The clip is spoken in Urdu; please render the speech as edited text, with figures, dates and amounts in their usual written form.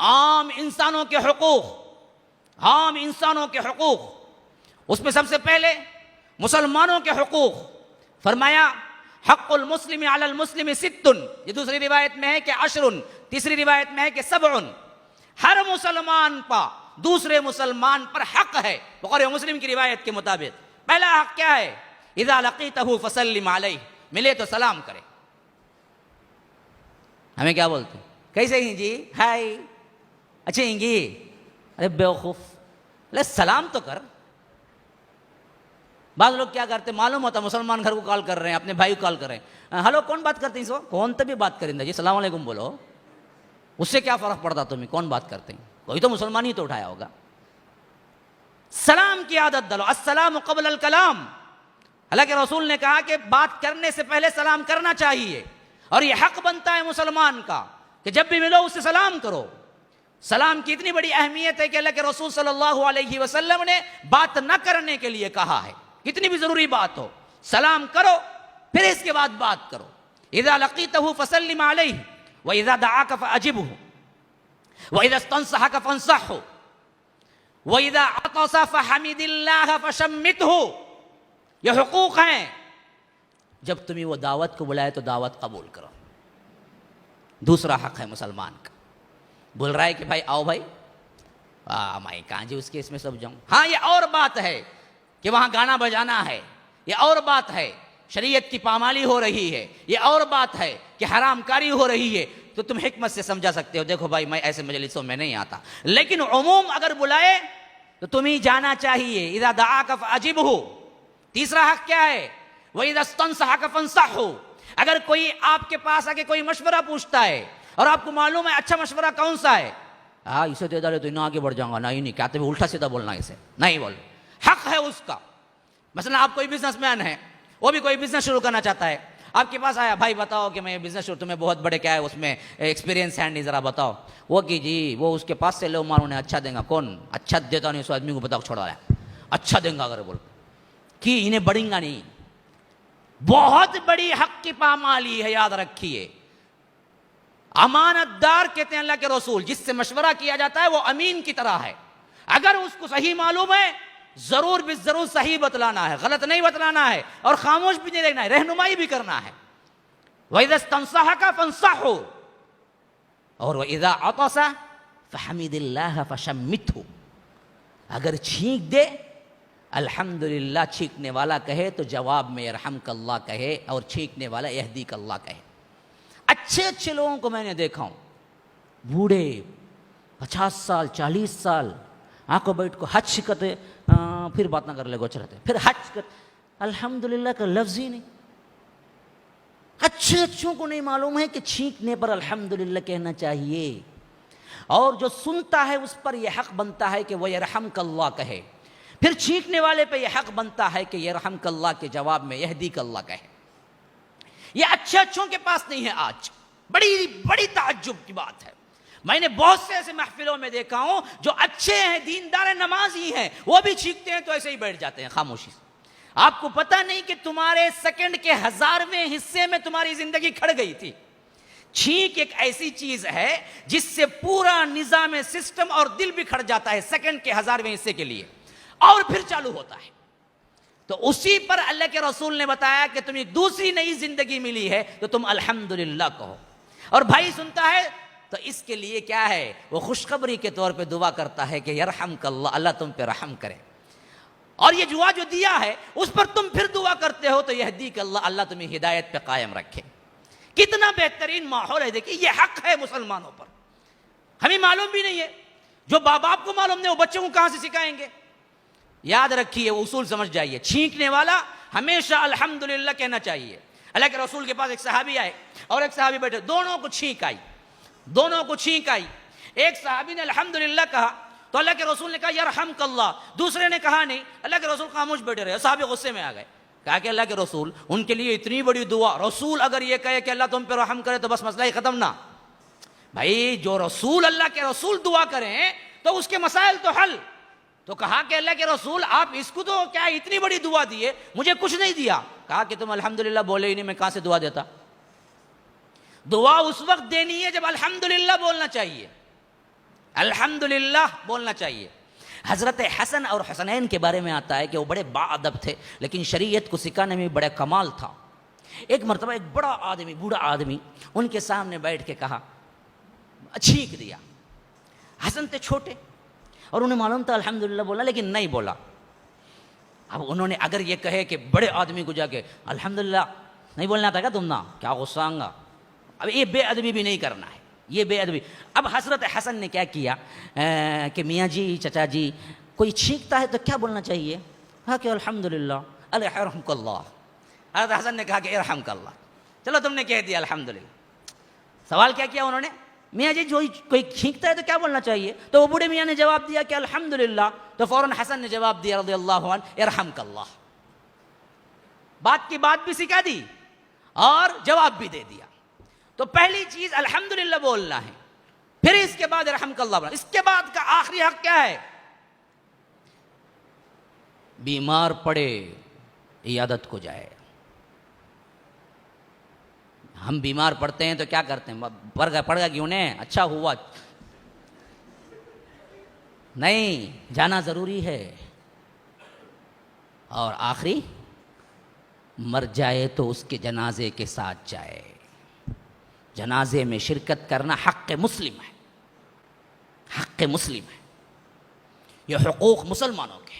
عام انسانوں کے حقوق، عام انسانوں کے حقوق، اس میں سب سے پہلے مسلمانوں کے حقوق فرمایا حق المسلم علی المسلم ست، یہ دوسری روایت میں ہے کہ عشر، تیسری روایت میں ہے کہ سبع، ہر مسلمان پر دوسرے مسلمان پر حق ہے بخاری مسلم کی روایت کے مطابق۔ پہلا حق کیا ہے؟ اذا لقیتہ فسلم علیہ، ملے تو سلام کرے۔ ہمیں کیا بولتے ہیں؟ کیسے ہیں جی؟ ہائی، اچھے ہیں گی؟ ارے بیوقوف، لے سلام تو کر۔ بعض لوگ کیا کرتے معلوم ہوتا مسلمان گھر کو کال کر رہے ہیں، اپنے بھائی کو کال کر رہے ہیں، ہلو کون بات کرتے ہیں اس وقت؟ کون تبھی بات کریں جی، السلام علیکم بولو، اس سے کیا فرق پڑتا تمہیں کون بات کرتے ہیں؟ کوئی تو مسلمان ہی تو اٹھایا ہوگا۔ سلام کی عادت ڈالو، السلام قبل الکلام۔ اللہ کے رسول نے کہا کہ بات کرنے سے پہلے سلام کرنا چاہیے، اور یہ حق بنتا ہے مسلمان کا کہ جب بھی ملو اس سے سلام کرو۔ سلام کی اتنی بڑی اہمیت ہے کہ اللہ کے رسول صلی اللہ علیہ وسلم نے بات نہ کرنے کے لیے کہا ہے، کتنی بھی ضروری بات ہو سلام کرو، پھر اس کے بعد بات کرو۔ اذا لقیتہ فسلم علیہ واذا دعاک فاجبہ واذا استنصحک فانصحہ واذا عطس فحمد اللہ فشمتہ۔ یہ حقوق ہیں، جب تمہیں وہ دعوت کو بلائے تو دعوت قبول کرو۔ دوسرا حق ہے مسلمان کا، بول رہا ہے کہ بھائی آؤ بھائی، میں کہاں جی اس کے اس میں سب جاؤں۔ ہاں یہ اور بات ہے کہ وہاں گانا بجانا ہے، یہ اور بات ہے شریعت کی پامالی ہو رہی ہے، یہ اور بات ہے کہ حرام کاری ہو رہی ہے، تو تم حکمت سے سمجھا سکتے ہو، دیکھو بھائی میں ایسے مجلسوں میں نہیں آتا، لیکن عموم اگر بلائے تو تمہیں جانا چاہیے۔ اذا دعاک فاجبہ۔ تیسرا حق کیا ہے؟ وَإِذَا اسْتَنصَحَكَ فَانصَحْهُ۔ اگر کوئی آپ کے پاس آ کے کوئی مشورہ پوچھتا ہے اور آپ کو معلوم ہے اچھا مشورہ کون سا ہے، اسے دے ڈالے تو نہ آگے بڑھ جاؤں گا، نہیں کیا تمہیں الٹا سیدھا بولنا، اسے نہیں بول، حق ہے اس کا۔ مثلا آپ کوئی بزنس مین ہے، وہ بھی کوئی بزنس شروع کرنا چاہتا ہے، آپ کے پاس آیا، بھائی بتاؤ کہ میں بزنس شروع، تمہیں بہت بڑے کیا ہے اس میں ایکسپیرینس ہے نہیں، ذرا بتاؤ۔ وہ کہ جی وہ اس کے پاس سے لو مارو نے اچھا دیں گا، کون اچھا دیتا نہیں، اس آدمی کو بتاؤ چھوڑا ہے، اچھا دیں گا اگر بول کہ انہیں بڑھیں گا نہیں۔ بہت بڑی حق کی پامالی ہے، یاد رکھیے۔ امانت دار کہتے ہیں اللہ کے رسول، جس سے مشورہ کیا جاتا ہے وہ امین کی طرح ہے، اگر اس کو صحیح معلوم ہے ضرور بالضرور صحیح بتلانا ہے، غلط نہیں بتلانا ہے، اور خاموش بھی نہیں رہنا ہے، رہنمائی بھی کرنا ہے۔ وَإِذَا اسْتَنصَحَكَ فَانصَحْهُ اور وَإِذَا عَطَسَ فَحَمِدِ اللَّهَ فَشَمِّتْهُ۔ اگر چھینک دے الحمدللہ، چھینکنے والا کہے تو جواب میں یرحمک اللہ کہے، اور چھینکنے والا یہدیک اللہ کہے۔ اچھے اچھے لوگوں کو میں نے دیکھا ہوں، بوڑھے 50 سال 40 سال آنکھوں بیٹھ کو حج کرتے، پھر بات نہ کر لے گوچ رہتے، پھر حج کر، الحمدللہ کا لفظ ہی نہیں۔ اچھے اچھوں کو نہیں معلوم ہے کہ چھینکنے پر الحمدللہ کہنا چاہیے، اور جو سنتا ہے اس پر یہ حق بنتا ہے کہ وہ یرحمک اللہ کہے، پھر چھینکنے والے پہ یہ حق بنتا ہے کہ یرحمک اللہ کے جواب میں یہدیک اللہ کہے۔ یہ اچھے اچھوں کے پاس نہیں ہے آج، بڑی بڑی تعجب کی بات ہے۔ میں نے بہت سے ایسے محفلوں میں دیکھا ہوں جو اچھے ہیں، دیندار نمازی ہیں، وہ بھی چھینکتے ہیں تو ایسے ہی بیٹھ جاتے ہیں خاموشی سے۔ آپ کو پتہ نہیں کہ تمہارے سیکنڈ کے 1000ویں حصے میں تمہاری زندگی کھڑ گئی تھی۔ چھینک ایک ایسی چیز ہے جس سے پورا نظام سسٹم اور دل بھی کھڑ جاتا ہے سیکنڈ کے 1000ویں حصے کے لیے، اور پھر چالو ہوتا ہے۔ تو اسی پر اللہ کے رسول نے بتایا کہ تمہیں دوسری نئی زندگی ملی ہے تو تم الحمدللہ کہو، اور بھائی سنتا ہے تو اس کے لیے کیا ہے، وہ خوشخبری کے طور پہ دعا کرتا ہے کہ یرحمک اللہ، اللہ تم پہ رحم کرے، اور یہ دعا جو دیا ہے اس پر تم پھر دعا کرتے ہو تو یہدیک اللہ، اللہ تمہیں ہدایت پہ قائم رکھے۔ کتنا بہترین ماحول ہے، دیکھیے یہ حق ہے مسلمانوں پر، ہمیں معلوم بھی نہیں ہے، جو باپ کو معلوم نہیں وہ بچوں کو کہاں سے سکھائیں گے؟ یاد رکھیے، وہ اصول سمجھ جائیے، چھینکنے والا ہمیشہ الحمدللہ کہنا چاہیے۔ اللہ کے رسول کے پاس ایک صحابی آئے اور ایک صحابی بیٹھے، دونوں کو چھینک آئی، دونوں کو چھینک آئی۔ ایک صحابی نے الحمدللہ کہا تو اللہ کے رسول نے کہا یرحمک اللہ، دوسرے نے کہا نہیں، اللہ کے رسول خاموش بیٹھے رہے، صحابی غصے میں آ گئے، کہا کہ اللہ کے رسول ان کے لیے اتنی بڑی دعا، رسول اگر یہ کہے کہ اللہ تم پہ رحم کرے تو بس مسئلہ ہی ختم نہ۔ بھائی جو رسول اللہ کے رسول دعا کریں تو اس کے مسائل تو حل۔ تو کہا کہ اللہ کے رسول آپ اس کو تو کیا اتنی بڑی دعا دیے، مجھے کچھ نہیں دیا۔ کہا کہ تم الحمدللہ بولے ہی نہیں، میں کہاں سے دعا دیتا؟ دعا اس وقت دینی ہے جب الحمدللہ بولنا چاہیے۔ الحمدللہ بولنا چاہیے. حضرت حسن اور حسنین کے بارے میں آتا ہے کہ وہ بڑے باادب تھے لیکن شریعت کو سکھانے میں بڑا کمال تھا. ایک مرتبہ ایک بڑا آدمی، بوڑھا آدمی ان کے سامنے بیٹھ کے کہا، چھینک دیا. حسن تھے چھوٹے اور انہیں معلوم تھا الحمدللہ بولا لیکن نہیں بولا. اب انہوں نے اگر یہ کہے کہ بڑے آدمی کو جا کے الحمدللہ نہیں بولنا تھا کیا تم نا، کیا غصہ آؤں گا. اب یہ بے ادبی بھی نہیں کرنا ہے، یہ بے ادبی. اب حضرت حسن نے کیا کیا کہ میاں جی، چچا جی، کوئی چھینکتا ہے تو کیا بولنا چاہیے؟ کہا کہ الحمدللہ الرحمک اللہ. حضرت حسن نے کہا کہ ارحمک اللہ. چلو تم نے کہہ دیا الحمدللہ. سوال کیا کیا انہوں نے؟ میاں جی جو کوئی چھینکتا ہے تو کیا بولنا چاہیے؟ تو وہ بوڑھے میاں نے جواب دیا کہ الحمدللہ. تو فوراً حسن نے جواب دیا رضی اللہ عنہ، ارحمک اللہ. بات کی بات بھی سکھا دی اور جواب بھی دے دیا. تو پہلی چیز الحمدللہ بولنا ہے، پھر اس کے بعد ارحمک اللہ بولنا. اس کے بعد کا آخری حق کیا ہے؟ بیمار پڑے عیادت کو جائے. ہم بیمار پڑتے ہیں تو کیا کرتے ہیں؟ پڑ گیا کیوں نے، اچھا ہوا. نہیں، جانا ضروری ہے. اور آخری، مر جائے تو اس کے جنازے کے ساتھ جائے. جنازے میں شرکت کرنا حق مسلم ہے، حق مسلم ہے. یہ حقوق مسلمانوں کے.